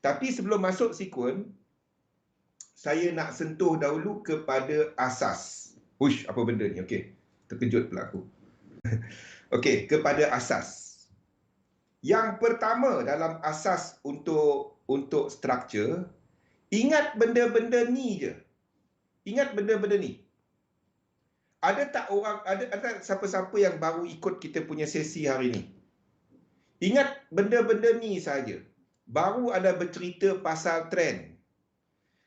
Tapi sebelum masuk sekuen, saya nak sentuh dahulu kepada asas. Uish, apa benda ni? Okey, terkejut pula aku. Okey, kepada asas. Yang pertama dalam asas untuk structure, ingat benda-benda ni je. Ingat benda-benda ni. Ada tak siapa-siapa yang baru ikut kita punya sesi hari ni? Ingat benda-benda ni saja. Baru ada bercerita pasal trend.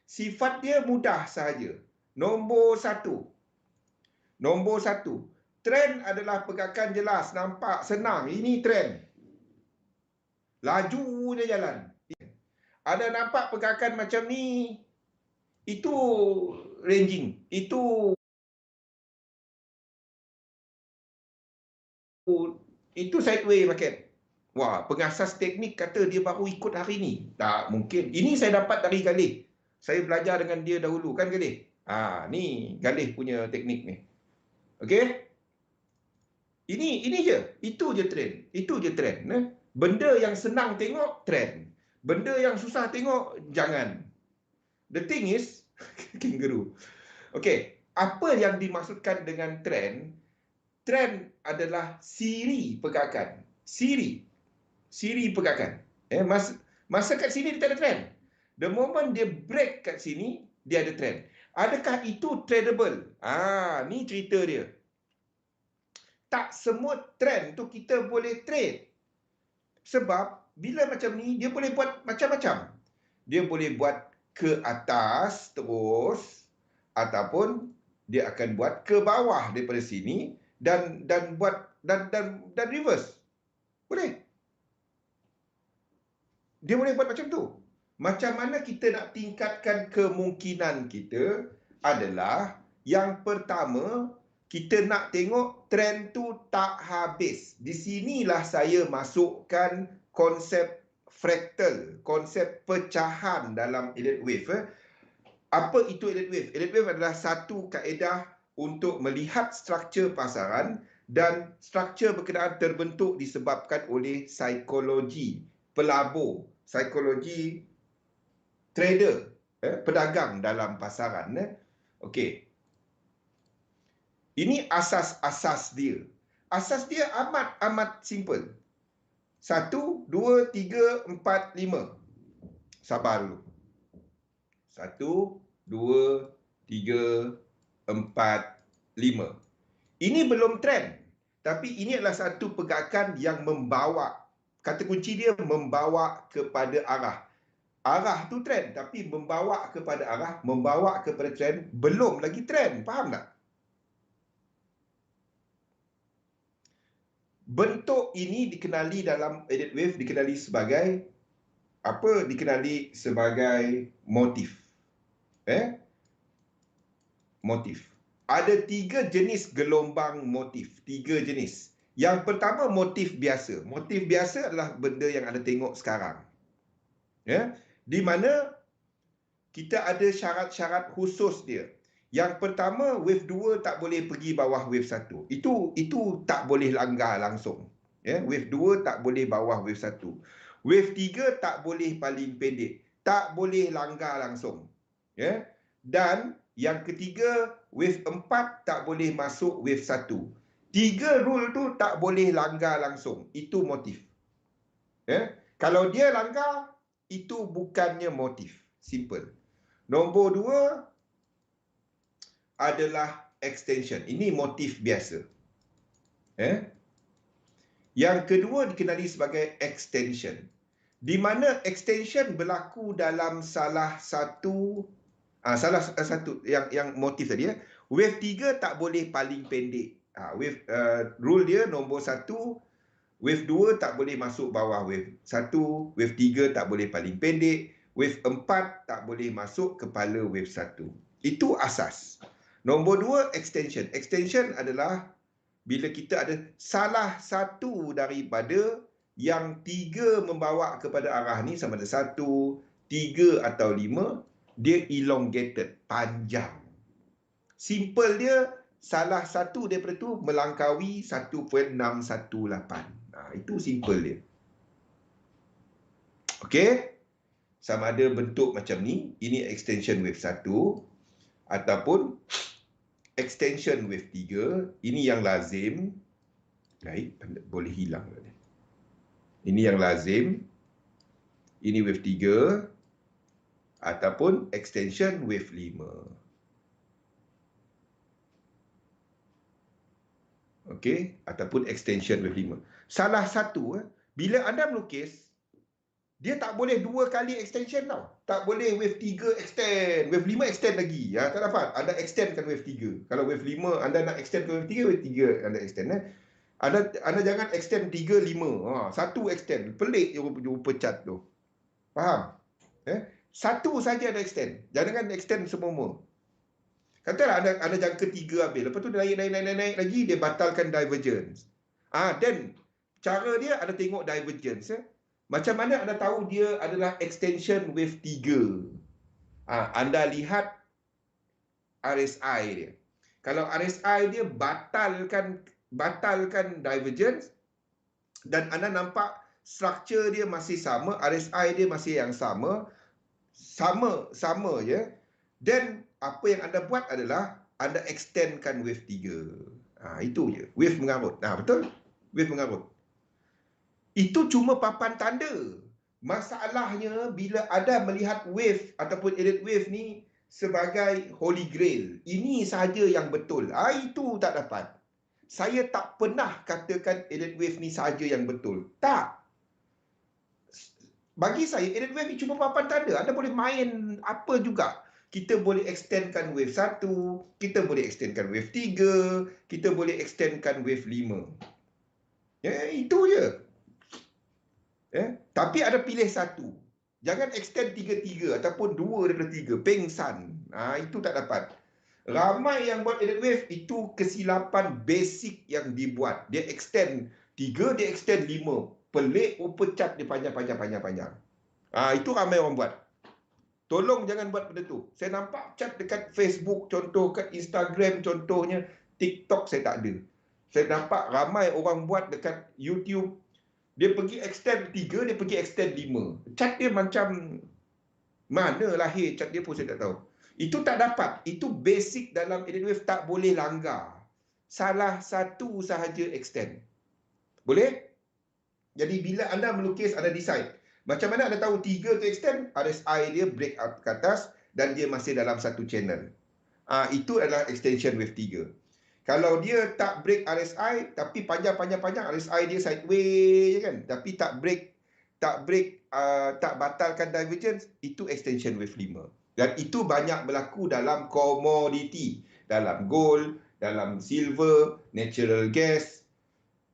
Sifat dia mudah sahaja. Nombor satu. Trend adalah pergerakan jelas, nampak, senang. Ini trend. Laju dia jalan. Ada nampak pergerakan macam ni, itu ranging. Itu sideway market. Wah, pengasas teknik kata dia baru ikut hari ni. Tak mungkin. Ini saya dapat dari Galih. Saya belajar dengan dia dahulu, kan Galih? Ni Galih punya teknik ni. Okey? Ini je. Itu je trend. Benda yang senang tengok, trend. Benda yang susah tengok, jangan. The thing is, kangaroo. Okey, apa yang dimaksudkan dengan trend? Trend adalah siri pergerakan. Siri pergerakan. Masa kat sini dia tak ada trend. The moment dia break kat sini, dia ada trend. Adakah itu tradable? Ni cerita dia. Tak semua trend tu kita boleh trade. Sebab bila macam ni, dia boleh buat macam-macam. Dia boleh buat ke atas terus, ataupun dia akan buat ke bawah daripada sini dan reverse. Boleh. Dia boleh buat macam tu. Macam mana kita nak tingkatkan kemungkinan kita adalah yang pertama, kita nak tengok trend tu tak habis. Di sinilah saya masukkan konsep fractal, konsep pecahan dalam elliott wave. Apa itu elliott wave? Elliott wave adalah satu kaedah untuk melihat struktur pasaran, dan struktur berkenaan terbentuk disebabkan oleh psikologi pelabur, psikologi trader, pedagang dalam pasaran. Okey. Ini asas-asas dia. Asas dia amat simple. 1, 2, 3, 4, 5. Sabar dulu. 1, 2, 3, 4, 5. Ini belum trend. Tapi ini adalah satu pergerakan yang membawa, kata kunci dia membawa kepada arah. Arah tu trend, tapi membawa kepada arah, membawa kepada trend, belum lagi trend. Faham tak? Bentuk ini dikenali dalam elliott wave, dikenali sebagai apa? Dikenali sebagai motif. Motif. Ada 3 jenis gelombang motif. 3 jenis. Yang pertama, motif biasa. Motif biasa adalah benda yang anda tengok sekarang. Di mana kita ada syarat-syarat khusus dia. Yang pertama, wave 2 tak boleh pergi bawah wave 1. Itu tak boleh langgar langsung. Wave 2 tak boleh bawah wave 1. Wave 3 tak boleh paling pendek. Tak boleh langgar langsung. Dan yang ketiga, wave 4 tak boleh masuk wave 1. 3 rule tu tak boleh langgar langsung. Itu motif. Kalau dia langgar, itu bukannya motif. Simple. Nombor 2 adalah extension. Ini motif biasa. Yang kedua dikenali sebagai extension. Di mana extension berlaku dalam salah satu yang motif tadi. Wave 3 tak boleh paling pendek. Rule dia nombor 1, wave 2 tak boleh masuk bawah wave 1, wave 3 tak boleh paling pendek, wave 4 tak boleh masuk kepala wave 1. Itu asas. Nombor 2, extension. Extension adalah bila kita ada salah satu daripada yang 3 membawa kepada arah ni, sama ada 1, 3 atau 5, dia elongated, panjang. Simple dia, salah satu daripada tu melangkaui 1.618. Itu simple dia. Okey? Sama ada bentuk macam ni, ini extension wave 1 ataupun extension wave 3, ini yang lazim. Baik, boleh hilang. Ini yang lazim. Ini wave 3 ataupun extension wave 5. Okey, ataupun extension wave 5. Salah satu, bila anda melukis, dia tak boleh 2 kali extension tau. Tak boleh wave 3 extend, wave 5 extend lagi. Tak dapat. Anda extendkan wave 3. Kalau wave 5 anda nak extend ke wave 3 anda extend. Anda jangan extend 3, 5. Satu extend. Pelik je rupa cat tu. Faham? Satu saja anda extend. Jangan extend semua. Katalah anda jangka 3 habis. Lepas tu dia naik lagi, dia batalkan divergence. Dan cara dia anda tengok divergence. Macam mana anda tahu dia adalah extension wave 3? Anda lihat RSI dia. Kalau RSI dia batalkan divergence dan anda nampak struktur dia masih sama, RSI dia masih yang sama je, then apa yang anda buat adalah anda extendkan wave 3. Itu je. Wave mengarut. Betul? Wave mengarut. Itu cuma papan tanda. Masalahnya bila anda melihat wave ataupun elliott wave ni sebagai holy grail. Ini sahaja yang betul. Itu tak dapat. Saya tak pernah katakan elliott wave ni sahaja yang betul. Tak. Bagi saya elliott wave ni cuma papan tanda. Anda boleh main apa juga. Kita boleh extendkan wave 1, kita boleh extendkan wave 3, kita boleh extendkan wave 5. Itu je. Tapi ada pilih satu. Jangan extend 3-3 ataupun 2 daripada 3. Pengsan. Itu tak dapat. Ramai yang buat elliott wave, itu kesilapan basic yang dibuat. Dia extend 3, dia extend 5. Pelik, pecat dia panjang. Itu ramai orang buat. Tolong jangan buat benda tu. Saya nampak cat dekat Facebook contoh, kat Instagram contohnya, TikTok saya tak ada. Saya nampak ramai orang buat dekat YouTube. Dia pergi extend 3, dia pergi extend 5. Cat dia macam mana lahir cat dia pun saya tak tahu. Itu tak dapat. Itu basic dalam elliott wave, tak boleh langgar. Salah satu sahaja extend. Boleh? Jadi bila anda melukis, anda decide. Macam mana anda tahu 3 tu extend? RSI dia break up ke atas dan dia masih dalam satu channel. Itu adalah extension wave 3. Kalau dia tak break RSI tapi panjang RSI dia sideways je kan, tapi tak batalkan divergence, itu extension wave 5. Dan itu banyak berlaku dalam komoditi, dalam gold, dalam silver, natural gas,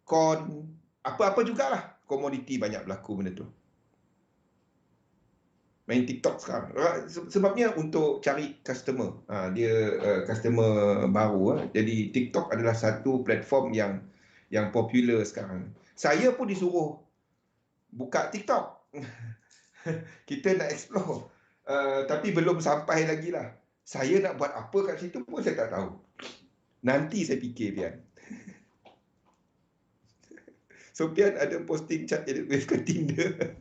corn, apa-apa jugalah komoditi banyak berlaku benda tu. Main TikTok sekarang. Sebabnya untuk cari customer. Dia customer baru. Jadi TikTok adalah satu platform yang popular sekarang. Saya pun disuruh buka TikTok. Kita nak explore. Tapi belum sampai lagi lah. Saya nak buat apa kat situ pun saya tak tahu. Nanti saya fikir, Pian. So, Pian ada posting chat elliott wave ke Tinder?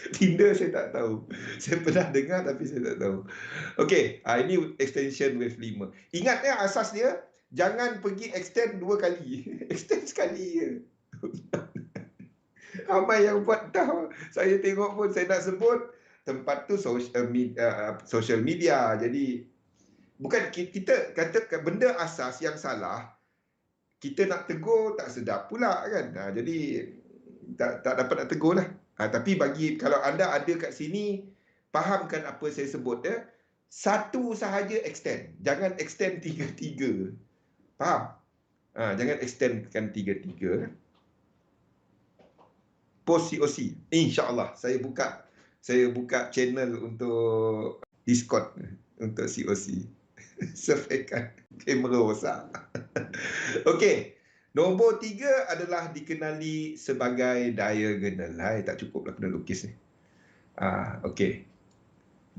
Tinder saya tak tahu. Saya pernah dengar tapi saya tak tahu. Okey, ini extension wave 5. Ingat asas dia, jangan pergi extend 2 kali. Extend sekali je. Ramai yang buat dah. Saya tengok pun, saya nak sebut tempat tu social media. Jadi bukan kita kata benda asas yang salah, kita nak tegur tak sedap pula kan. Jadi tak dapat nak tegur lah. Tapi kalau anda ada kat sini, fahamkan apa saya sebut ya. Satu sahaja extend. Jangan extend 3-3. Faham? Jangan extendkan 3-3. Post COC. InsyaAllah saya buka channel untuk Discord untuk COC. Surveykan kamera besar. Okey. Nombor 3 adalah dikenali sebagai diagonal. Tak cukup lah kena lukis ni. Okey.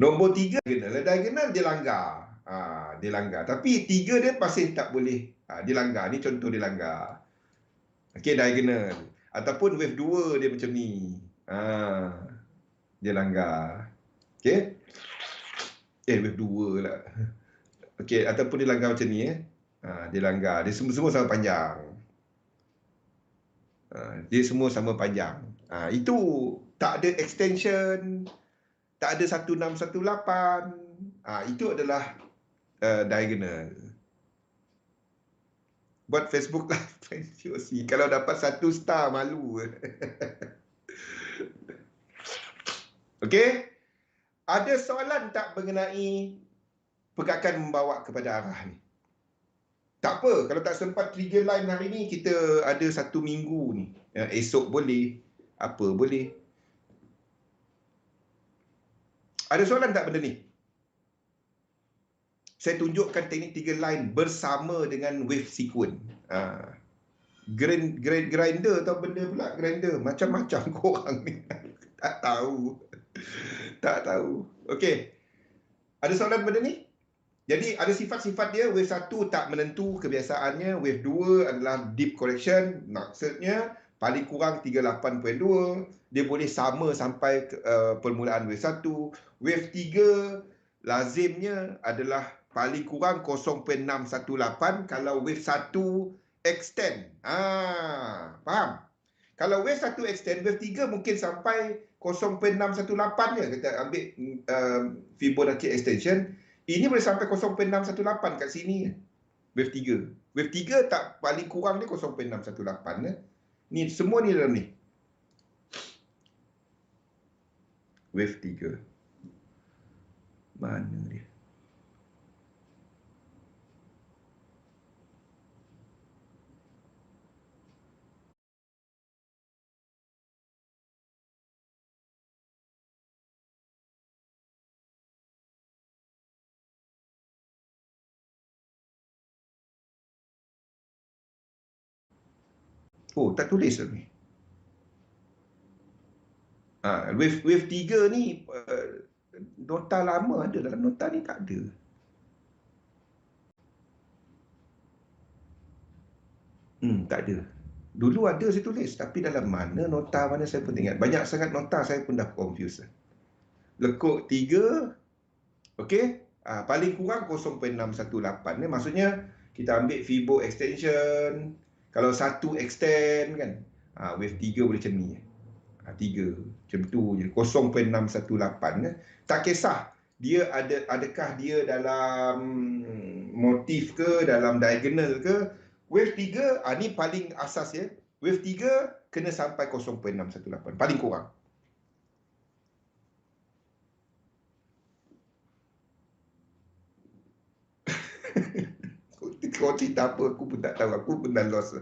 Nombor 3 diagonal dia langgar. Dia langgar. Tapi 3 dia masih tak boleh. Dia langgar. Ni contoh dia langgar. Okey, diagonal. Ataupun wave 2 dia macam ni. Ah, dia langgar. Okey. Wave 2 lah. Okey, ataupun dia langgar macam ni dia langgar. Dia semua sama panjang. Dia semua sama panjang. Itu tak ada extension, tak ada 1618. Itu adalah diagonal. Buat Facebook Live POC. Kalau dapat 1 star, malu. Okey? Ada soalan tak mengenai pergerakan membawa kepada arah ni? Tak apa, kalau tak sempat trigger line hari ni, kita ada 1 minggu ni. Esok boleh, apa boleh. Ada soalan tak benda ni? Saya tunjukkan teknik trigger line bersama dengan wave sequence. Grinder atau benda pula grinder. Macam-macam korang ni. Tak tahu. Tak tahu. Okey. Ada soalan benda ni? Jadi ada sifat-sifat dia. Wave 1 tak menentu kebiasaannya. Wave 2 adalah deep correction. Maksudnya paling kurang 38.2. Dia boleh sama sampai permulaan wave 1. Wave 3 lazimnya adalah paling kurang 0.618 kalau wave 1 extend. Faham? Kalau wave 1 extend, wave 3 mungkin sampai 0.618 je. Kita ambil Fibonacci extension. Ini boleh sampai 0.618 kat sini. Wave 3. Wave 3 tak paling kurang dia 0.618. Ni semua ni dalam ni. Wave 3. Mana dia? Oh, tak tulis ni. Wave 3 ni nota lama ada, dalam nota ni tak ada. Tak ada. Dulu ada saya tulis, tapi dalam mana nota mana saya pun tak ingat. Banyak sangat nota, saya pun dah confused. Lekuk 3, okey, paling kurang 0.618 ni, maksudnya kita ambil Fibo extension. Kalau 1 extend kan, wave 3 boleh macam ni. 3 macam tu je, 0.618. Tak kisah dia adakah dia dalam motif ke, dalam diagonal ke. Wave 3 ni paling asas ya. Wave 3 kena sampai 0.618 paling kurang. Kau cerita apa aku pun tak tahu, aku pun dah lost.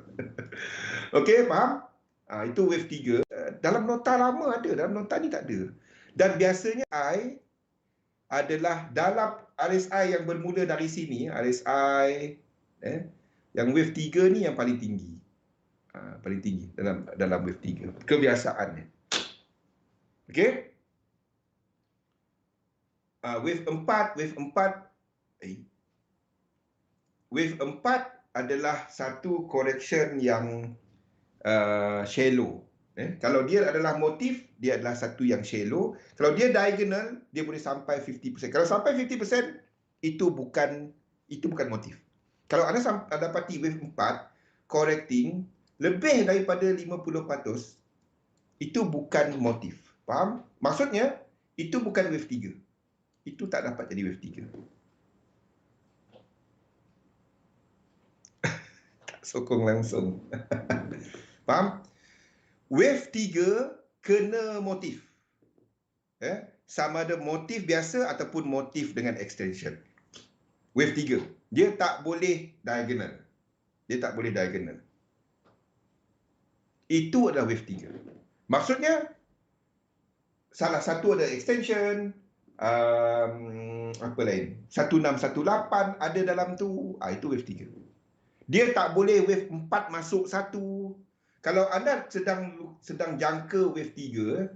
Okey, faham? Itu wave 3. Dalam nota lama ada, dalam nota ni tak ada. Dan biasanya I adalah dalam RSI yang bermula dari sini, RSI yang wave 3 ni yang paling tinggi. Paling tinggi dalam wave 3. Kebiasaannya. Okey? Wave 4 adalah satu correction yang shallow. Kalau dia adalah motif, dia adalah satu yang shallow. Kalau dia diagonal, dia boleh sampai 50%. Kalau sampai 50%, itu bukan motif. Kalau anda dapati wave 4 correcting lebih daripada 50%, itu bukan motif. Faham? Maksudnya, itu bukan wave 3. Itu tak dapat jadi wave 3. Tak sokong langsung. Faham? Wave 3 kena motif. Sama ada motif biasa ataupun motif dengan extension. Wave 3. Dia tak boleh diagonal. Itu adalah wave 3. Maksudnya, salah satu ada extension, apa lain, 1618 ada dalam tu, itu wave 3. Dia tak boleh wave 4 masuk satu. Kalau anda sedang jangka wave 3,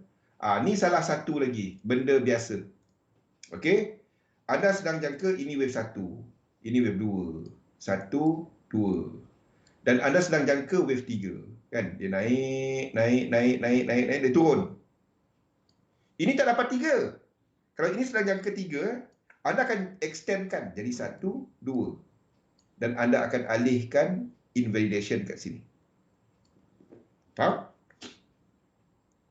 ni salah satu lagi benda biasa. Okey, anda sedang jangka ini wave 1, ini wave 2, 1, 2, dan anda sedang jangka wave 3 kan, dia naik, dia turun. Ini tak dapat 3. Kalau ini sedang jangka 3, anda akan extendkan jadi 1, 2. Dan anda akan alihkan invalidation kat sini. Faham?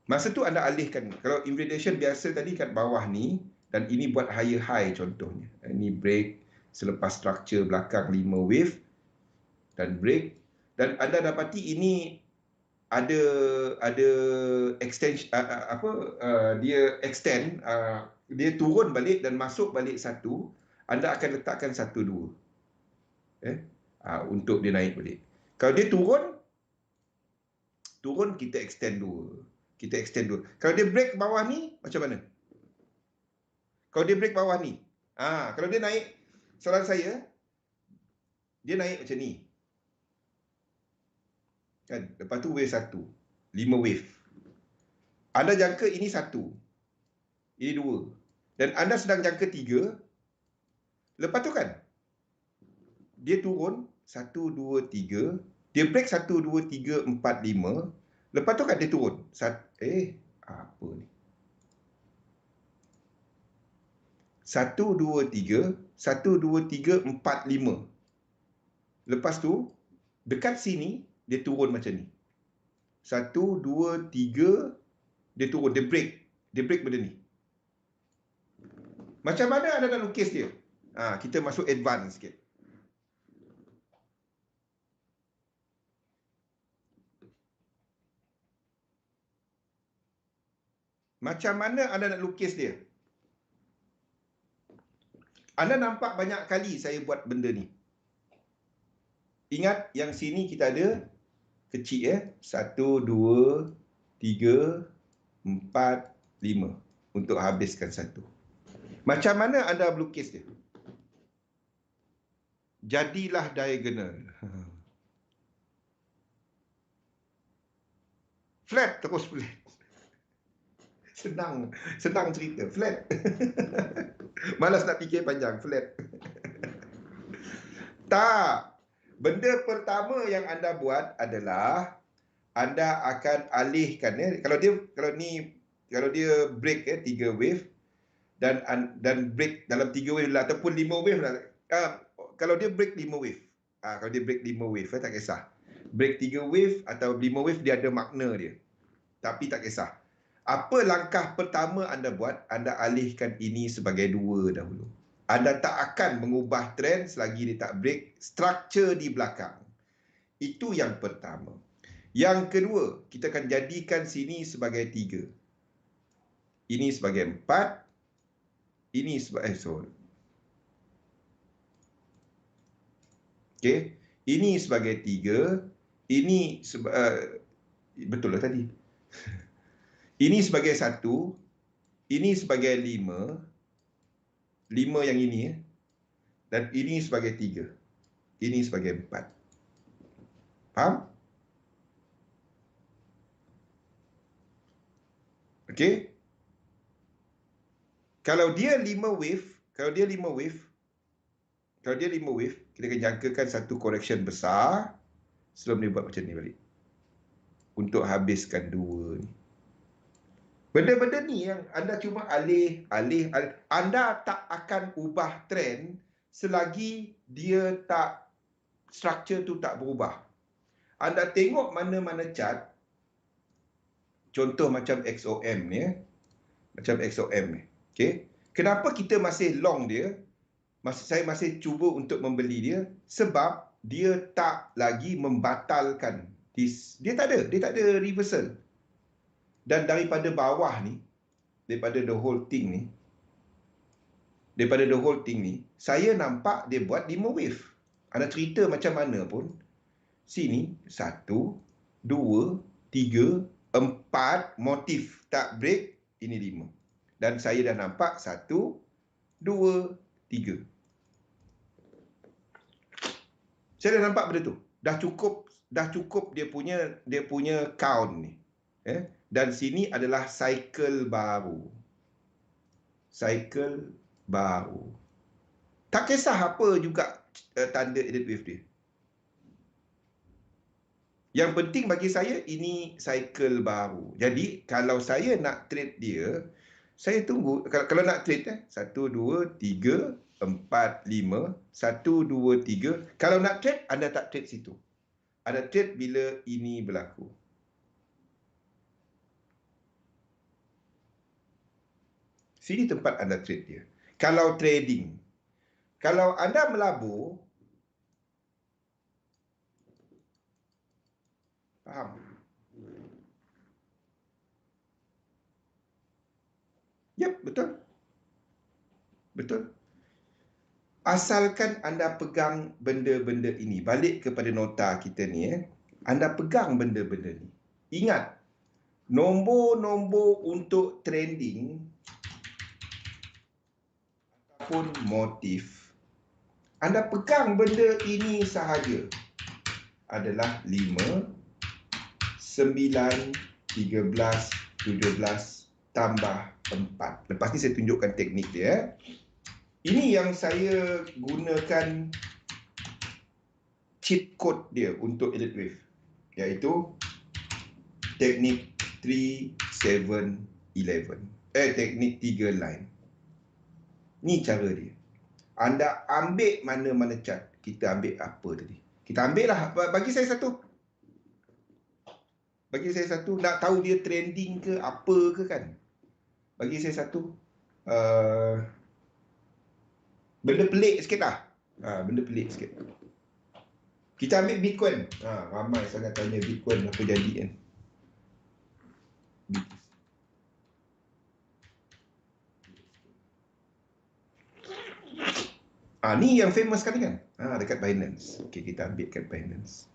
Masa tu anda alihkan. Kalau invalidation biasa tadi kat bawah ni, dan ini buat higher high contohnya. Ini break selepas structure belakang 5 wave dan break. Dan anda dapati ini ada extension dia extend, dia turun balik dan masuk balik 1, anda akan letakkan 1, 2 untuk dia naik balik. Kalau dia turun kita extend 2. Kalau dia break bawah ni macam mana? Kalau dia break bawah ni, kalau dia naik, soalan saya, dia naik macam ni kan, lepas tu wave 1, 5 wave. Anda jangka ini 1, ini 2, dan anda sedang jangka 3. Lepas tu kan dia turun 1, 2, 3, dia break 1, 2, 3, 4, 5. Lepas tu kan dia turun. Apa ni? 1, 2, 3, 1, 2, 3, 4, 5. Lepas tu dekat sini dia turun macam ni. 1, 2, 3, dia turun, dia break benda ni. Macam mana anda nak lukis dia? Kita masuk advance sikit. Macam mana anda nak lukis dia? Anda nampak banyak kali saya buat benda ni. Ingat yang sini kita ada kecil 1, 2, 3, 4, 5 untuk habiskan 1. Macam mana anda melukis dia? Jadilah diagonal. Flat, terus flat. Senang cerita, flat. Malas nak fikir panjang, flat. Tak. Benda pertama yang anda buat adalah anda akan alihkan kalau dia break 3 wave dan break dalam 3 wave lah, ataupun 5 wave lah. Kalau dia break 5 wave. Kalau dia break 5 wave tak kisah. Break 3 wave atau 5 wave dia ada makna dia. Tapi tak kisah. Apa langkah pertama anda buat? Anda alihkan ini sebagai 2 dahulu. Anda tak akan mengubah trend selagi dia tak break structure di belakang. Itu yang pertama. Yang kedua, kita akan jadikan sini sebagai 3. Ini sebagai 4. Ini sebagai Okey. Ini sebagai 3. Ini betul lah tadi. Ini sebagai 1. Ini sebagai 5. 5 yang ini dan ini sebagai 3. Ini sebagai 4. Faham? Okey. Kalau dia 5 wave, kita akan jangkakan satu correction besar sebelum dia buat macam ni balik. Untuk habiskan 2 ni. Benda-benda ni yang anda cuma alih. Anda tak akan ubah trend selagi dia tak, structure tu tak berubah. Anda tengok mana-mana chart, contoh macam XOM ni, okay? Kenapa kita masih long dia? Saya masih cuba untuk membeli dia sebab dia tak lagi membatalkan. Dia tak ada reversal. Dan daripada bawah ni, daripada the whole thing ni, saya nampak dia buat 5 wave. Anda cerita macam mana pun, sini 1, 2, 3, 4 motif tak break, ini 5. Dan saya dah nampak 1, 2, 3. Saya dah nampak benda tu. Dah cukup dia punya count ni. Dan sini adalah cycle baru. Tak kisah apa juga tanda edit wave dia. Yang penting bagi saya, ini cycle baru. Jadi, kalau saya nak trade dia, Saya tunggu. Kalau nak trade, 1, 2, 3, 4, 5. 1, 2, 3. Kalau nak trade, anda tak trade situ. Anda trade bila ini berlaku. Sini tempat anda trade dia. Kalau trading. Kalau anda melabur, faham? Yep, betul. Betul. Asalkan anda pegang benda-benda ini. Balik kepada nota kita ni. Anda pegang benda-benda ni. Ingat, nombor-nombor untuk trending ataupun motif, anda pegang benda ini sahaja adalah 5, 9, 13, 17 tambah 4. Lepas ni saya tunjukkan teknik dia. Ini yang saya gunakan cheat code dia untuk Elite Wave, iaitu teknik 3, 7, 11. Teknik 3 line. Ni cara dia. Anda ambil mana-mana chart. Kita ambil apa tadi? Kita ambil lah. Bagi saya satu. Bagi saya satu. Nak tahu dia trending ke apa ke kan? Bagi saya satu. Benda pelik sikit lah. Benda pelik sikit. Kita ambil Bitcoin. Ramai sangat tanya Bitcoin apa jadi kan. Ni yang famous sekali kan? Dekat Binance. Okey, kita ambil kat Binance.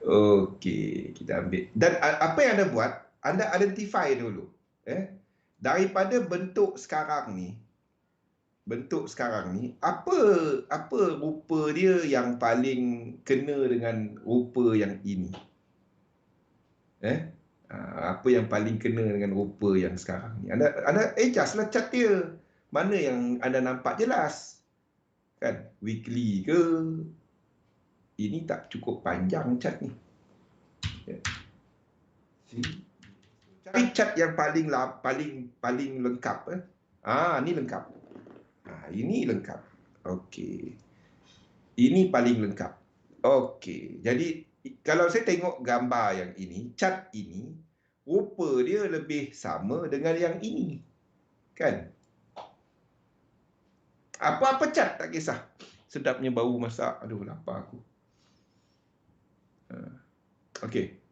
Okey, kita ambil. Dan apa yang anda buat, anda identify dulu. Daripada bentuk sekarang ni, apa rupa dia yang paling kena dengan rupa yang ini? Apa yang paling kena dengan rupa yang sekarang ni? Anda adjust lah chart dia. Mana yang anda nampak jelas? Kan? Weekly ke? Ini tak cukup panjang chart ni. Cari chart yang paling lengkap. Ni lengkap. Ini lengkap. Okey. Ini paling lengkap. Okey. Jadi kalau saya tengok gambar yang ini, chart ini, rupa dia lebih sama dengan yang ini. Kan? Apa-apa cat tak kisah. Sedapnya bau masak. Aduh, lapar aku. Okey.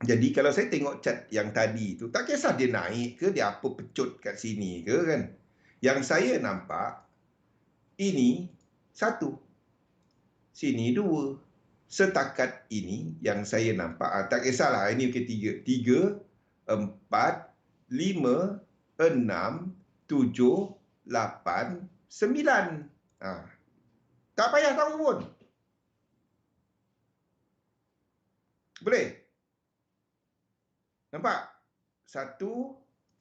Jadi kalau saya tengok cat yang tadi tu, tak kisah dia naik ke, dia apa pecut kat sini ke kan. Yang saya nampak, ini 1. Sini 2. Setakat ini yang saya nampak. Tak kisahlah, ini okey 3. 3, 4, 5, 6, 7, 8, 9. Tak payah tahu pun. Boleh? Nampak? 1,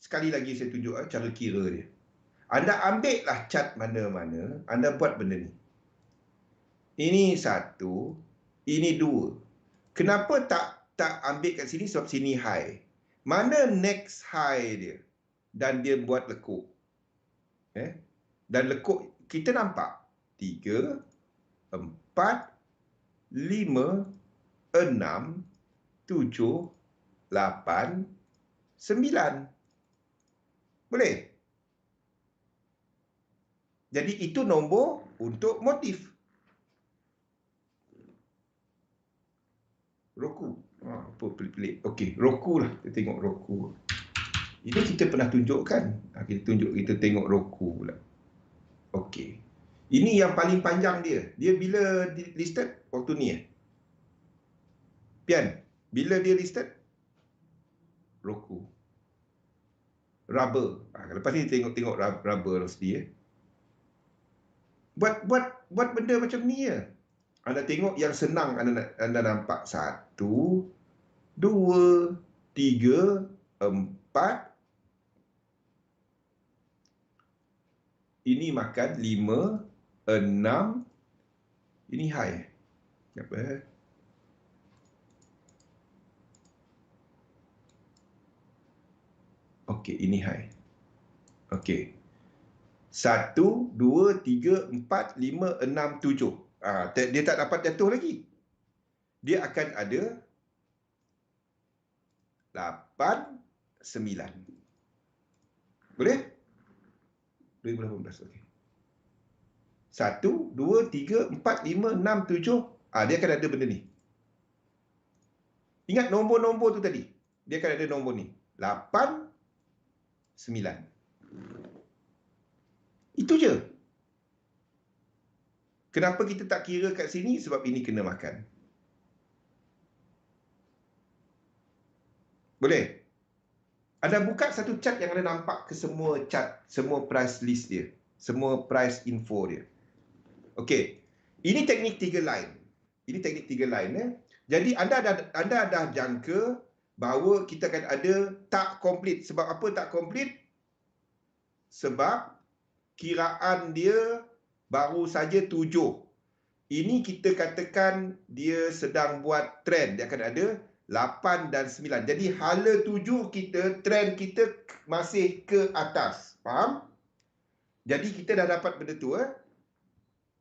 sekali lagi saya tunjuk cara kira dia. Anda ambil lah chart mana-mana, anda buat benda ni. Ini 1, ini 2. Kenapa tak ambil kat sini? Sebab sini high. Mana next high dia? Dan dia buat lekuk. Dan lekuk kita nampak 3, 4, 5, 6, 7, 8, 9. Boleh? Jadi itu nombor untuk motif. Roku. Apa pelik-pelik. Okey, Roku lah. Kita tengok Roku. Ini kita pernah tunjukkan. Kita tengok Roku pula. Okey. Ini yang paling panjang dia. Dia bila listed? Waktu ni Pian, bila dia listed? Roku. Rubber. Lepas ni tengok rubber Rosdi. Buat benda macam ni ya. Anda tengok yang senang anda nampak 1, 2, 3, 4. Ini makan 5, 6. Ini high. Apa? Okey, ini high. Okey. 1, 2, 3, 4, 5, 6, 7. Dia tak dapat jatuh lagi. Dia akan ada 8, 9. Boleh? 2018. Okey. 1, 2, 3, 4, 5, 6, 7. Dia akan ada benda ni. Ingat nombor-nombor tu tadi. Dia akan ada nombor ni. 8, 9. Itu je. Kenapa kita tak kira kat sini? Sebab ini kena makan. Boleh? Anda buka satu chart yang anda nampak ke semua chart, semua price list dia. Semua price info dia. Okey. Ini teknik 3 line. Ini teknik 3 line. Jadi anda dah jangka bahawa kita akan ada tak complete. Sebab apa tak complete? Sebab kiraan dia baru saja 7. Ini kita katakan dia sedang buat trend. Dia akan ada 8 dan 9. Jadi hala 7 kita, trend kita masih ke atas. Faham? Jadi kita dah dapat benda tu.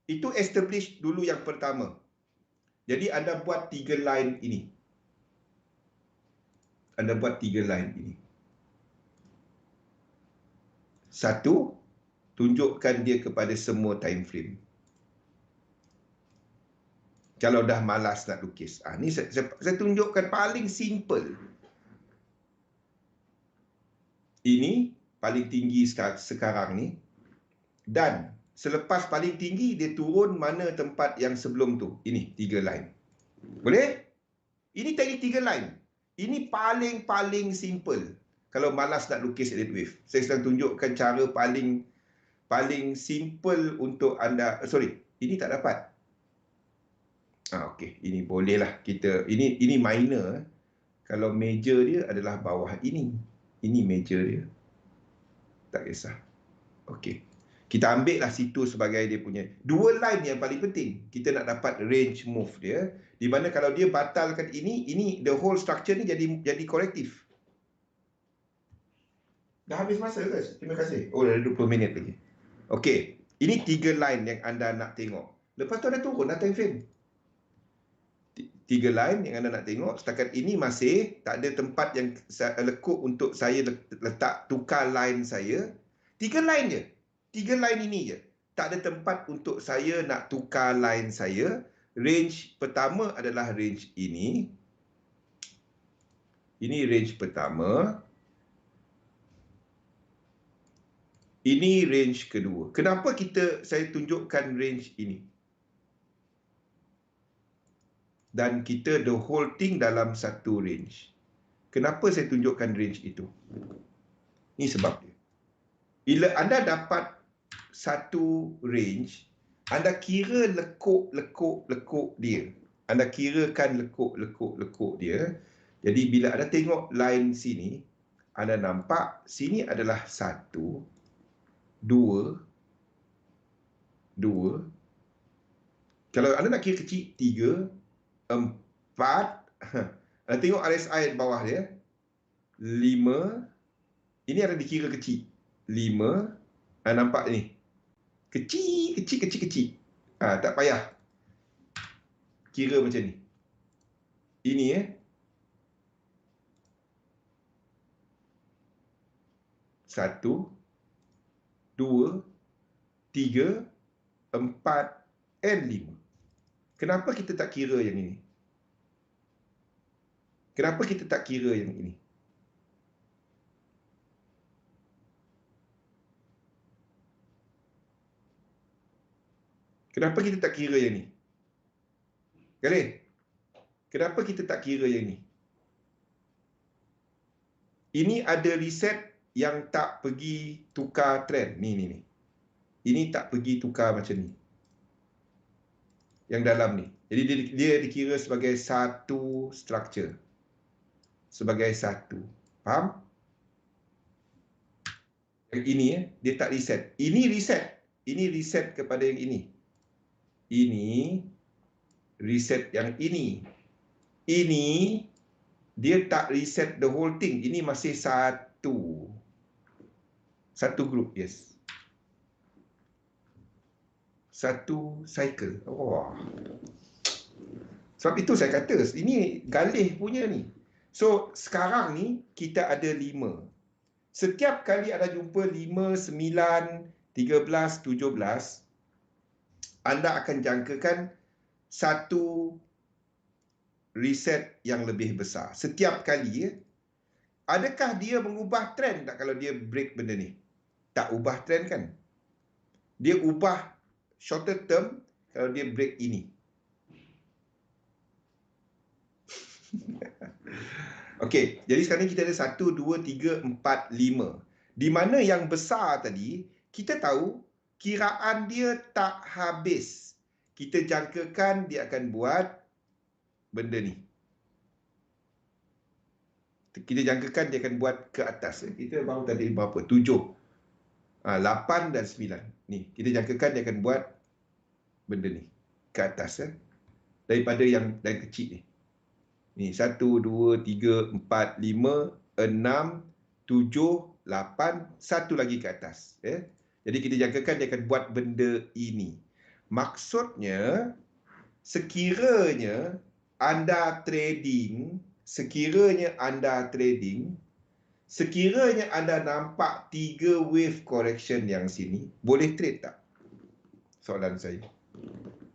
Itu establish dulu yang pertama. Jadi anda buat 3 line ini. Anda buat 3 line ini. Satu, tunjukkan dia kepada semua time frame. Kalau dah malas nak lukis. Ni saya tunjukkan paling simple. Ini paling tinggi sekarang ni. Dan selepas paling tinggi, dia turun mana tempat yang sebelum tu. Ini 3 line. Boleh? Ini teknik 3 line. Ini paling simple. Kalau malas nak lukis edit wave. Saya sedang tunjukkan cara paling simple untuk anda. Sorry, ini tak dapat. Okey, ini bolehlah kita. Ini minor. Kalau major dia adalah bawah ini. Ini major dia. Tak kisah. Okey. Kita ambil lah situ sebagai dia punya. 2 line yang paling penting. Kita nak dapat range move dia. Di mana kalau dia batalkan ini the whole structure ni jadi korektif. Dah habis masa ke? Terima kasih. Oh, dah 20 minit lagi. Okey. Ini 3 line yang anda nak tengok. Lepas tu anda turun lah time frame. 3 line yang anda nak tengok. Setakat ini masih tak ada tempat yang lekuk untuk saya letak tukar line saya. 3 line je. 3 line ini je. Tak ada tempat untuk saya nak tukar line saya. Range pertama adalah range ini. Ini range pertama. Ini range kedua. Kenapa saya tunjukkan range ini? Dan kita the whole thing dalam satu range. Kenapa saya tunjukkan range itu? Ini sebab dia. Bila anda dapat satu range, anda kira lekuk dia. Anda kirakan lekuk dia. Jadi bila anda tengok line sini, anda nampak sini adalah 1, 2. Kalau anda nak kira kecil, 3, 4. Anda tengok RSI di bawah dia. 5. Ini ada dikira kecil. 5. Anda nampak ni. Kecil. Tak payah kira macam ni. Ini 1, 2, 3, 4 and 5. Kenapa kita tak kira yang ini? Kenapa kita tak kira yang ini? Kenapa kita tak kira yang ni? Galih? Kenapa kita tak kira yang ni? Ini ada reset yang tak pergi tukar trend. Ni. Ini tak pergi tukar macam ni. Yang dalam ni. Jadi dia dikira sebagai satu structure. Sebagai satu. Faham? Yang ini dia tak reset. Ini reset. Ini reset kepada yang ini. Ini reset yang ini. Ini Dia tak reset the whole thing. Ini masih satu group, yes. Satu cycle. Wah. Sebab itu saya kata, ini galih punya ni. So, sekarang ni kita ada 5. Setiap kali ada jumpa 5, 9, 13, 17, anda akan jangkakan satu reset yang lebih besar. Setiap kali, ya. Adakah dia mengubah trend tak kalau dia break benda ni? Tak ubah trend kan? Dia ubah shorter term kalau dia break ini. Okey, jadi sekarang kita ada 1, 2, 3, 4, 5. Di mana yang besar tadi, kita tahu kiraan dia tak habis. Kita jangkakan dia akan buat benda ni. Kita jangkakan dia akan buat ke atas. Kita baru tadi berapa? 7, 8 dan 9. Ni, kita jangkakan dia akan buat benda ni ke atas. Daripada yang kecil ni. Ni 1, 2, 3, 4, 5, 6, 7, 8, satu lagi ke atas. Jadi kita jangkakan dia akan buat benda ini. Maksudnya, sekiranya anda trading, sekiranya anda nampak 3 wave correction yang sini, boleh trade tak? Soalan saya.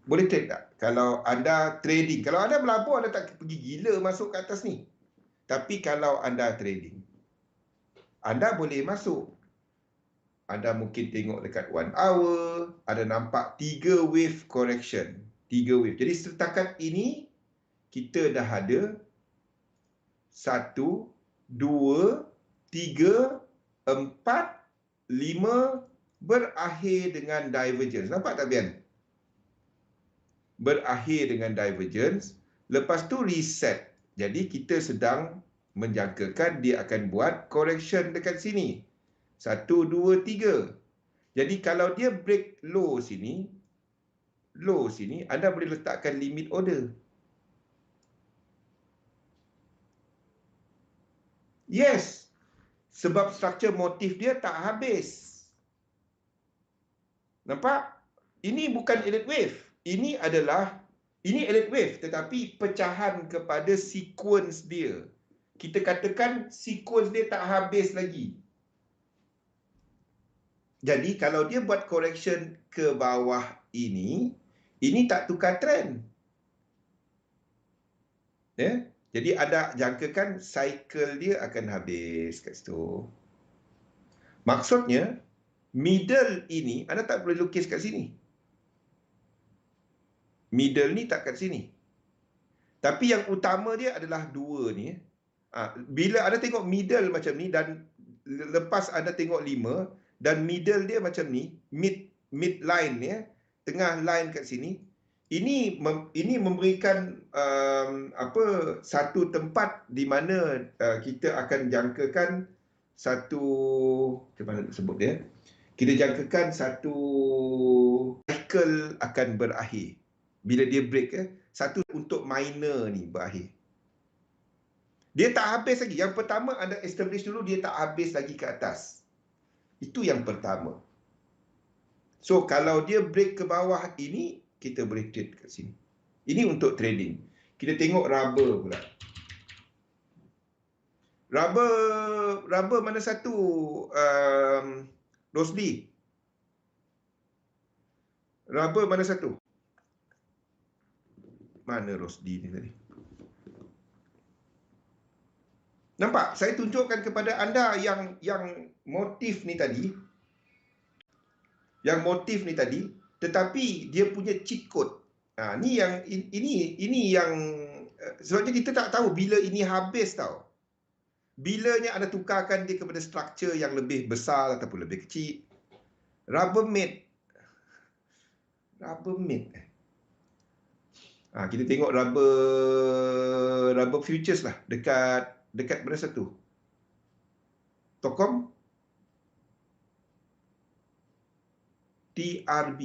Boleh trade tak? Kalau anda trading, kalau anda melabur, anda tak pergi gila masuk ke atas ni. Tapi kalau anda trading, anda boleh masuk. Anda mungkin tengok dekat 1 hour, ada nampak 3 wave correction. 3 wave. Jadi setakat ini, kita dah ada 1, 2, 3, 4, 5 berakhir dengan divergence. Nampak tak, Bian? Berakhir dengan divergence, lepas tu reset. Jadi kita sedang menjangkakan dia akan buat correction dekat sini. 1, 2, 3. Jadi kalau dia break low sini, anda boleh letakkan limit order. Yes, sebab struktur motif dia tak habis. Nampak? Ini bukan elite wave. Ini elite wave, tetapi pecahan kepada sequence dia. Kita katakan sequence dia tak habis lagi. Jadi kalau dia buat correction ke bawah ini tak tukar trend. Jadi ada jangkakan cycle dia akan habis kat situ. Maksudnya, middle ini anda tak boleh lukis kat sini. Middle ni tak kat sini. Tapi yang utama dia adalah 2 ni. Bila anda tengok middle macam ni dan lepas anda tengok 5 dan middle dia macam ni, mid line ni, tengah line kat sini, ini memberikan satu tempat di mana kita akan jangkakan satu, macam mana nak sebut dia? Kita jangkakan satu cycle akan berakhir. Bila dia break, satu untuk minor ni berakhir. Dia tak habis lagi. Yang pertama anda establish dulu, dia tak habis lagi ke atas. Itu yang pertama. So, kalau dia break ke bawah ini, kita boleh trade kat sini. Ini untuk trading. Kita tengok rubber pula. Rubber mana satu? Rosdi. Rubber mana satu? Mana Rosdi ni tadi? Nampak? Saya tunjukkan kepada anda yang motif ni tadi. Yang motif ni tadi, tetapi dia punya cheat code. Ini yang sebabnya kita tak tahu bila ini habis tau. Bilanya anda tukarkan dia kepada struktur yang lebih besar ataupun lebih kecil. Rubbermaid. Kita tengok rubber futures lah dekat mana satu? Tokom TRB.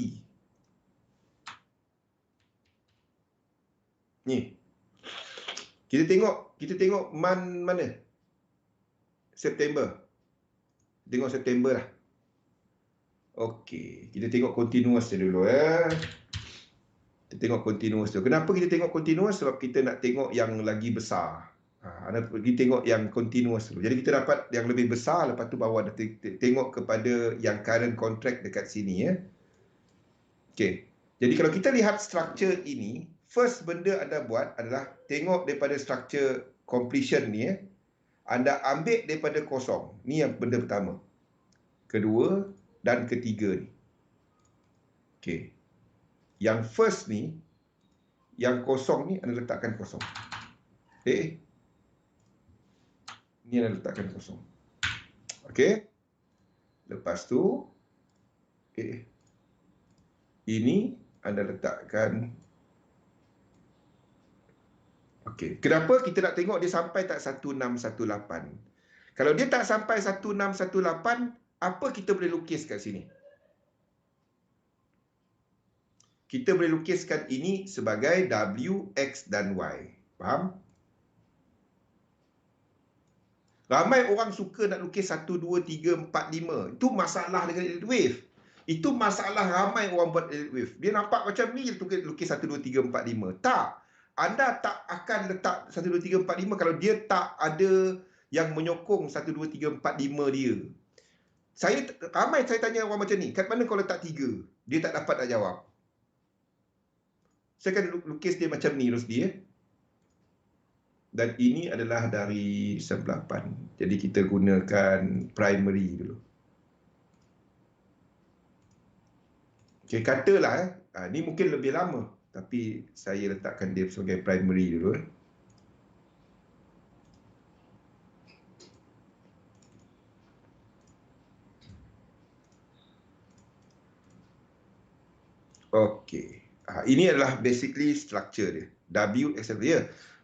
Ni. Kita tengok mana? September. Tengok September lah. Okey, kita tengok continuous dulu Kita tengok continuous dulu. Kenapa kita tengok continuous? Sebab kita nak tengok yang lagi besar. Anda pergi tengok yang continuous dulu. Jadi kita dapat yang lebih besar, lepas tu bawa tengok kepada yang current contract dekat sini Okey. Jadi kalau kita lihat structure ini, first benda anda buat adalah tengok daripada structure completion ni Anda ambil daripada kosong. Ni yang benda pertama. Kedua dan ketiga ni. Okey. Yang first ni, yang kosong ni anda letakkan kosong. Okey. Ni anda letakkan kosong. Okey. Lepas tu, ini anda letakkan. Okey. Kenapa kita nak tengok dia sampai tak 1618? Kalau dia tak sampai 1618, apa kita boleh lukis kat sini? Kita boleh lukiskan ini sebagai W, X dan Y. Faham? Ramai orang suka nak lukis 1, 2, 3, 4, 5. Itu masalah dengan elite wave. Itu masalah ramai orang buat elite wave. Dia nampak macam ni, lukis 1, 2, 3, 4, 5. Tak. Anda tak akan letak 1, 2, 3, 4, 5 kalau dia tak ada yang menyokong 1, 2, 3, 4, 5 dia. Ramai saya tanya orang macam ni, kat mana kau letak 3? Dia tak dapat nak jawab. Saya akan lukis dia macam ni Rosdi Dan ini adalah dari 98. Jadi kita gunakan primary dulu. Okey, katalah ni mungkin lebih lama, tapi saya letakkan dia sebagai primary dulu Okey. Ini adalah basically structure dia. W, X, Y.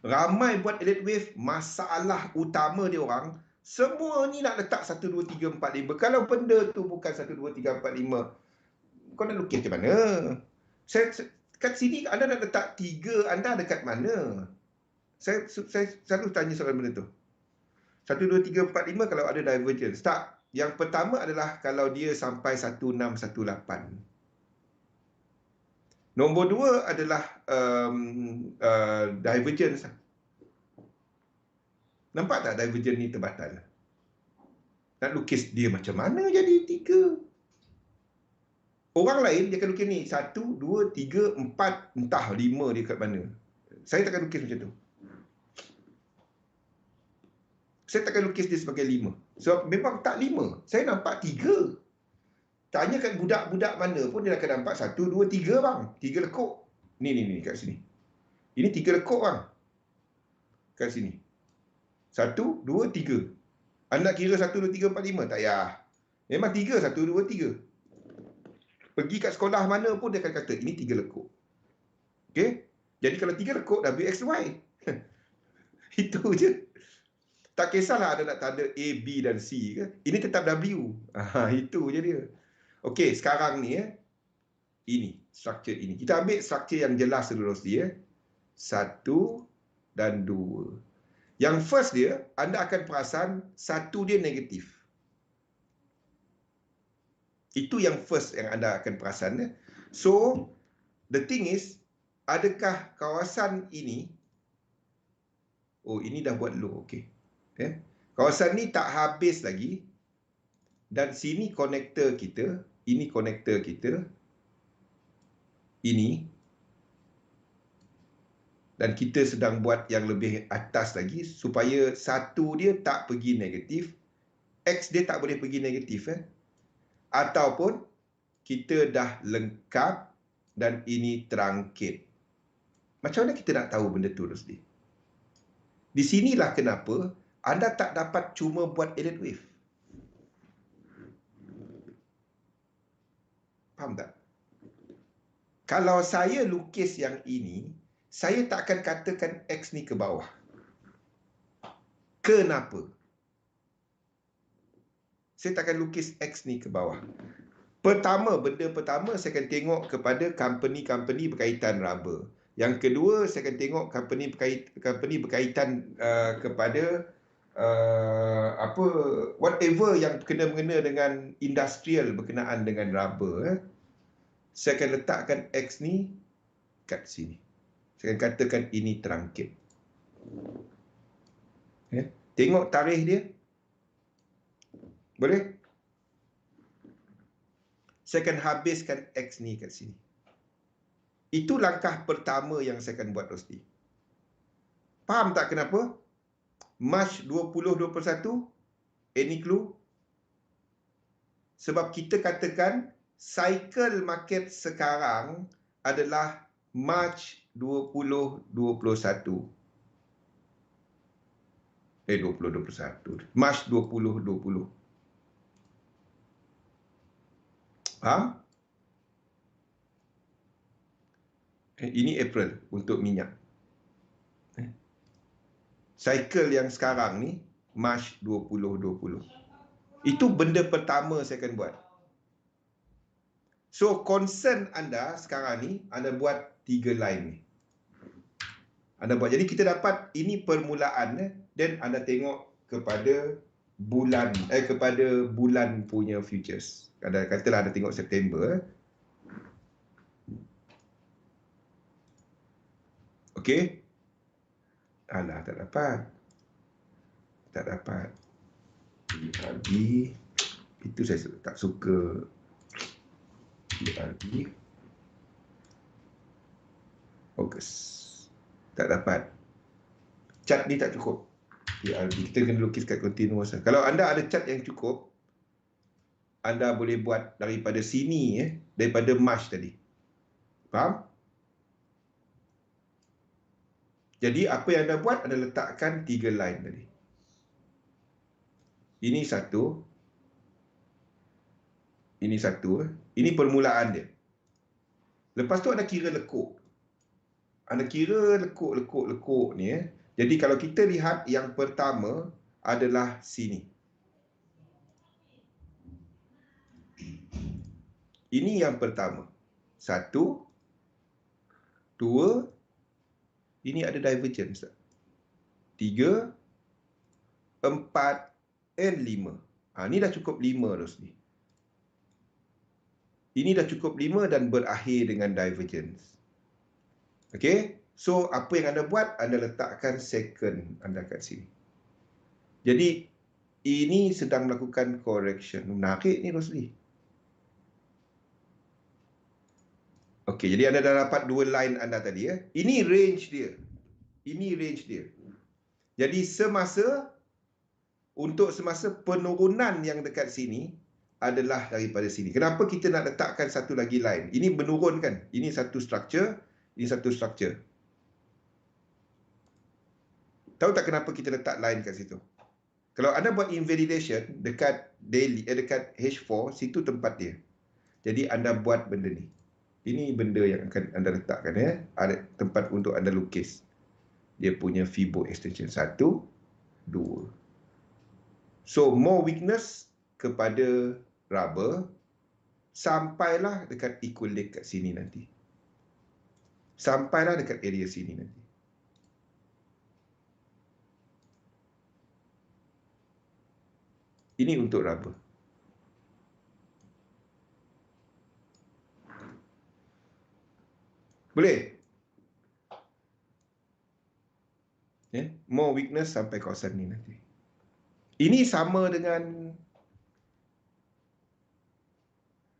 Ramai buat elite wave, masalah utama dia orang, semua ni nak letak 1, 2, 3, 4, 5. Kalau benda tu bukan 1, 2, 3, 4, 5, kau nak lukis macam mana? Kat sini anda nak letak 3, anda dekat mana? Saya selalu tanya soalan benda tu. 1, 2, 3, 4, 5 kalau ada divergence. Tak. Yang pertama adalah kalau dia sampai 1618. Nombor 2 adalah divergence. Nampak tak divergence ni terbatal? Nak lukis dia macam mana jadi 3? Orang lain dia akan lukis ni 1, 2, 3, 4, entah 5 dia kat mana. Saya takkan lukis macam tu. Saya takkan lukis dia sebagai 5. Sebab memang tak 5. Saya nampak 3. Tanya kat budak-budak mana pun dia akan nampak 1, 2, 3 bang. 3 lekuk. Ni kat sini. Ini 3 lekuk bang. Kat sini. 1, 2, 3. Anda kira 1, 2, 3, 4, 5. Tak payah. Memang 3, 1, 2, 3. Pergi kat sekolah mana pun dia akan kata, ini 3 lekuk. Okey? Jadi kalau 3 lekuk, W, X, Y. Itu je. Tak kisahlah ada nak tanda A, B dan C ke. Ini tetap W. Itu je dia. Okey, sekarang ni ini, structure ini. Kita ambil structure yang jelas dulu Rosdi 1 dan 2. Yang first dia, anda akan perasan 1 dia negatif. Itu yang first yang anda akan perasan. So, the thing is, adakah kawasan ini, ini dah buat low, okey. Kawasan ni tak habis lagi. Dan sini konektor kita, ini konektor kita, ini. Dan kita sedang buat yang lebih atas lagi supaya 1 dia tak pergi negatif, X dia tak boleh pergi negatif. Ataupun kita dah lengkap dan ini truncated. Macam mana kita nak tahu benda tu Rosdi? Di sinilah kenapa anda tak dapat cuma buat elite wave. Faham tak? Kalau saya lukis yang ini, saya tak akan katakan X ni ke bawah. Kenapa? Saya tak akan lukis X ni ke bawah. Benda pertama, saya akan tengok kepada company-company berkaitan rubber. Yang kedua, saya akan tengok company berkaitan kepada apa whatever yang kena-mengena dengan industrial berkenaan dengan rubber. Saya akan letakkan X ni kat sini. Saya akan katakan ini terangkit. Tengok tarikh dia. Boleh? Saya akan habiskan X ni kat sini. Itu langkah pertama yang saya akan buat, Rosli. Faham tak kenapa? March 2021, any clue? Sebab kita katakan cycle market sekarang adalah March 2021. 2021. March 2020. Faham? Ini April untuk minyak. Cycle yang sekarang ni March 2020. Itu benda pertama saya akan buat. So concern anda sekarang ni, anda buat 3 line ni. Anda buat. Jadi kita dapat ini permulaan dan anda tengok kepada bulan kepada bulan punya futures. Katalah anda tengok September. Okey. Alah, tak dapat. Tak dapat. BRB. Itu saya tak suka. BRB. Ogos. Tak dapat. Chart ni tak cukup. BRB. Kita kena lukis kat continuous. Kalau anda ada chart yang cukup, anda boleh buat daripada sini, daripada March tadi. Faham? Jadi apa yang anda buat, anda letakkan 3 line tadi. Ini satu. Ini satu. Ini permulaan dia. Lepas tu anda kira lekuk. Anda kira lekuk ni. Jadi kalau kita lihat yang pertama adalah sini. Ini yang pertama. 1, 2. Ini ada divergence. 3, 4 and 5. Ini dah cukup 5 Rosli. Ini dah cukup 5 dan berakhir dengan divergence. Okey? So, apa yang anda buat? Anda letakkan second anda kat sini. Jadi, ini sedang melakukan correction. Menarik ni Rosli. Okey, jadi anda dah dapat 2 line anda tadi. Ini range dia. Ini range dia. Jadi, untuk semasa penurunan yang dekat sini adalah daripada sini. Kenapa kita nak letakkan satu lagi line? Ini menurun kan? Ini satu structure, ini satu structure. Tahu tak kenapa kita letak line kat situ? Kalau anda buat invalidation dekat daily, dekat H4, situ tempat dia. Jadi anda buat benda ni. Ini benda yang akan anda letakkan Ada tempat untuk anda lukis. Dia punya Fibo extension 1, 2. So more weakness kepada rubber sampailah dekat equilibrium kat sini nanti. Sampailah dekat area sini nanti. Ini untuk rubber. Boleh? More weakness sampai kawasan ni nanti. Ini sama dengan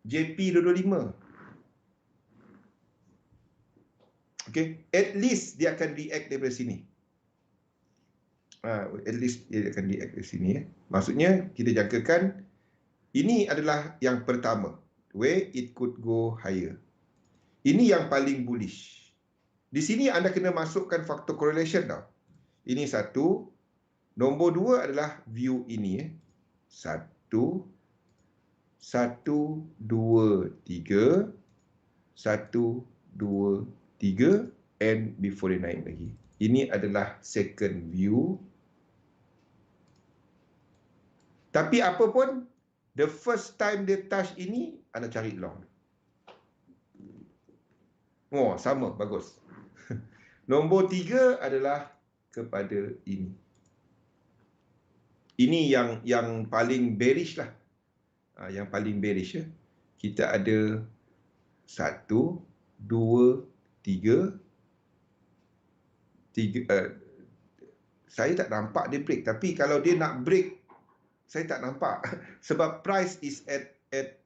JP225. Okay, at least dia akan react daripada sini. At least dia akan react dari sini. Maksudnya kita jangkakan ini adalah yang pertama, where it could go higher. Ini yang paling bullish. Di sini anda kena masukkan faktor correlation tau. Ini satu. Nombor 2 adalah view ini. 1, 1, 2, 3. 1, 2, 3. And before dia naik lagi. Ini adalah second view. Tapi apa pun, the first time dia touch ini, anda cari long. Oh, sama, bagus. Nombor 3 adalah kepada ini. Ini yang paling bearish lah. Yang paling bearish ya. Kita ada 1, 2, 3. Saya tak nampak dia break. Tapi kalau dia nak break, saya tak nampak. Sebab price is at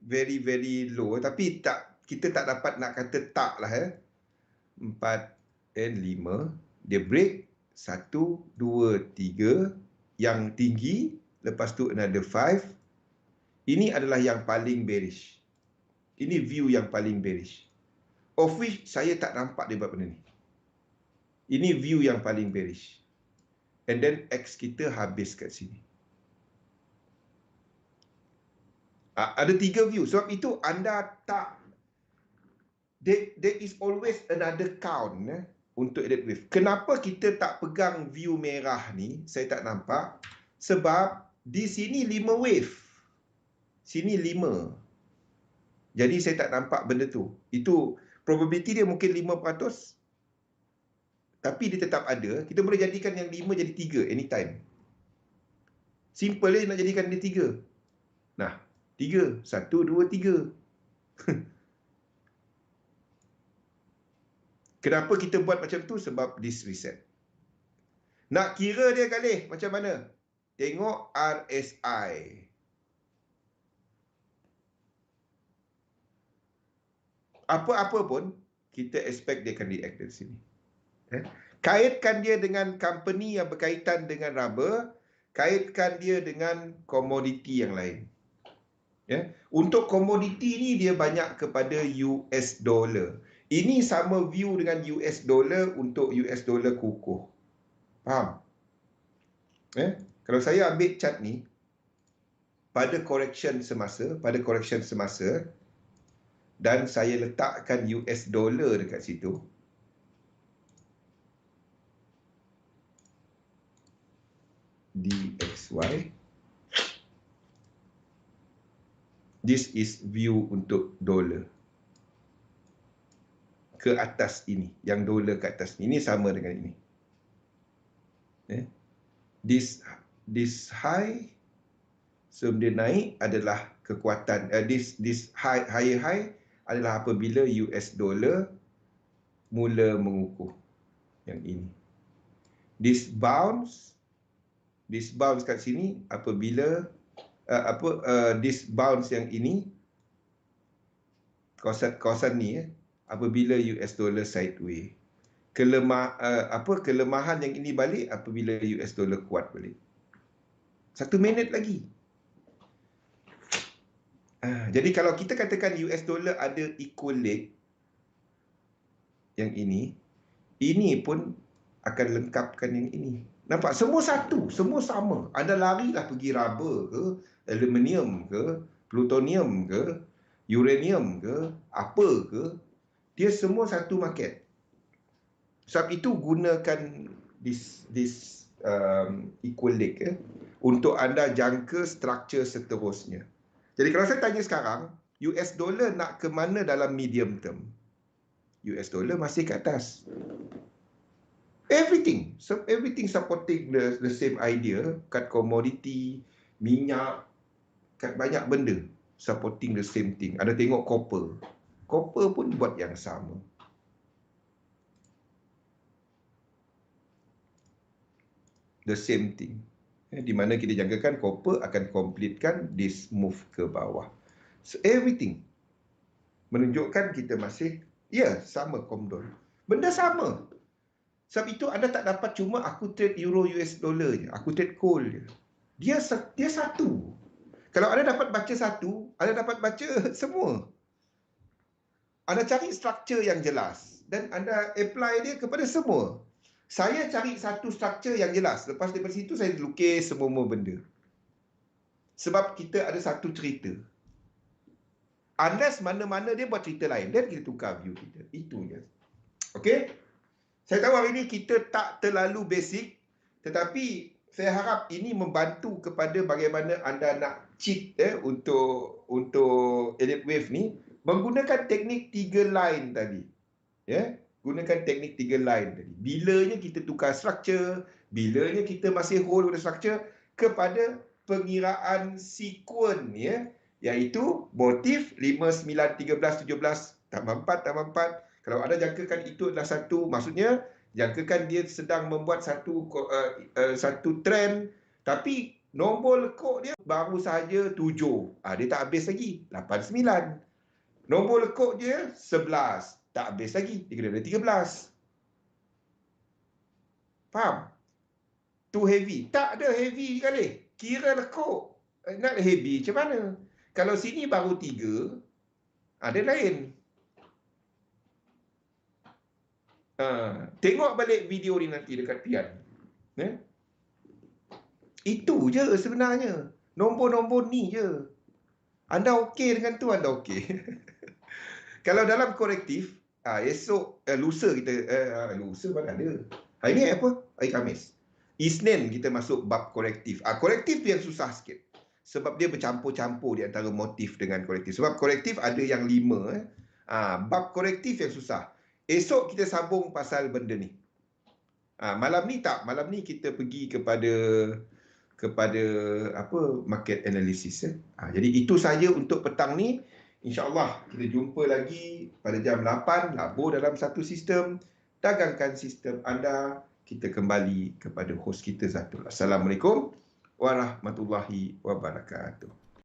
very very low. Tapi kita tak dapat nak kata tak lah ya. 4 and 5. Dia break. 1, 2, 3. Yang tinggi. Lepas tu another 5. Ini adalah yang paling bearish. Ini view yang paling bearish. Of which saya tak nampak dia buat benda ni. Ini view yang paling bearish. And then X kita habis kat sini. Ada 3 view. Sebab itu anda tak... There is always another count untuk edit wave. Kenapa kita tak pegang view merah ni? Saya tak nampak. Sebab di sini 5 wave. Sini 5. Jadi saya tak nampak benda tu. Itu probability dia mungkin 5%. Tapi dia tetap ada. Kita boleh jadikan yang 5 jadi 3 anytime. Simple je nak jadikan dia 3. Nah, 3. 1, 2, 3. Kenapa kita buat macam tu? Sebab this reset. Nak kira dia kali macam mana? Tengok RSI. Apa-apa pun, kita expect dia akan react dari sini. Kaitkan dia dengan company yang berkaitan dengan rubber, kaitkan dia dengan komoditi yang lain. Untuk komoditi ni dia banyak kepada US dollar. Ini sama view dengan US dollar untuk US dollar kukuh. Faham? Kalau saya ambil chart ni, pada correction semasa, dan saya letakkan US dollar dekat situ, DXY. This is view untuk dolar. Ke atas ini. Yang dolar ke atas ini sama dengan ini. This high, sebelum dia naik adalah kekuatan. This higher high adalah apabila US dollar mula mengukuh. Yang ini. This bounce kat sini apabila this bounce yang ini, kawasan ni apabila US dollar sideways. Kelemahan yang ini balik apabila US dollar kuat balik. 1 minit lagi. Jadi kalau kita katakan US dollar ada equal leg yang ini pun akan lengkapkan yang ini. Nampak? Semua satu, semua sama. Anda larilah pergi rubber ke, aluminium ke, plutonium ke, uranium ke, apa ke, dia semua satu market. Sebab itu gunakan this equal leg untuk anda jangka struktur seterusnya. Jadi kalau saya tanya sekarang, US dollar nak ke mana dalam medium term? US dollar masih ke atas. Everything supporting the same idea, kat commodity, minyak, kat banyak benda supporting the same thing. Ada tengok copper. Copper pun buat yang sama. The same thing. Di mana kita jangkakan copper akan completekan this move ke bawah. So everything menunjukkan kita masih sama Comdol. Benda sama. Sebab itu anda tak dapat cuma aku trade euro US dollar je. Aku trade coal je. Dia satu. Kalau anda dapat baca satu, anda dapat baca semua. Anda cari struktur yang jelas dan anda apply dia kepada semua. Saya cari satu struktur yang jelas. Lepas daripada situ saya lukis semua benda. Sebab kita ada satu cerita. Unless mana-mana dia buat cerita lain, dan kita tukar view kita. Itu je. Okey? Saya tahu hari ini kita tak terlalu basic, tetapi saya harap ini membantu kepada bagaimana anda nak cheat untuk elliott wave ni menggunakan teknik 3 line tadi. gunakan teknik 3 line tadi. Bilanya kita tukar structure, bilanya kita masih hold pada structure kepada pengiraan sekuen ya, iaitu motif 5, 9, 13, 17 tambah 4 tambah 4. Kalau anda jangkakan itu adalah satu, maksudnya jangkakan dia sedang membuat satu trend, tapi nombor lekuk dia baru saja 7. Dia tak habis lagi 8, 9. Nombor lekuk dia 11. Tak habis lagi. Dia kena ada 13. Faham? Too heavy. Tak ada heavy kali. Kira lekuk. Nak heavy macam mana? Kalau sini baru 3, ada lain. Tengok balik video ni nanti dekat Pian. Itu je sebenarnya. Nombor-nombor ni je. Anda okey dengan tu, anda okey. Kalau dalam korektif, esok, lusa kita, lusa mana ada. Hari ni apa? Hari Khamis. Isnin kita masuk bab korektif. Korektif tu yang susah sikit. Sebab dia bercampur-campur di antara motif dengan korektif. Sebab korektif ada yang 5. Bab korektif yang susah. Esok kita sambung pasal benda ni. Malam ni tak. Malam ni kita pergi kepada apa, market analysis. Jadi itu saja untuk petang ni. InsyaAllah kita jumpa lagi pada jam 8. Labur dalam satu sistem. Dagangkan sistem anda. Kita kembali kepada hos kita Zatul. Assalamualaikum warahmatullahi wabarakatuh.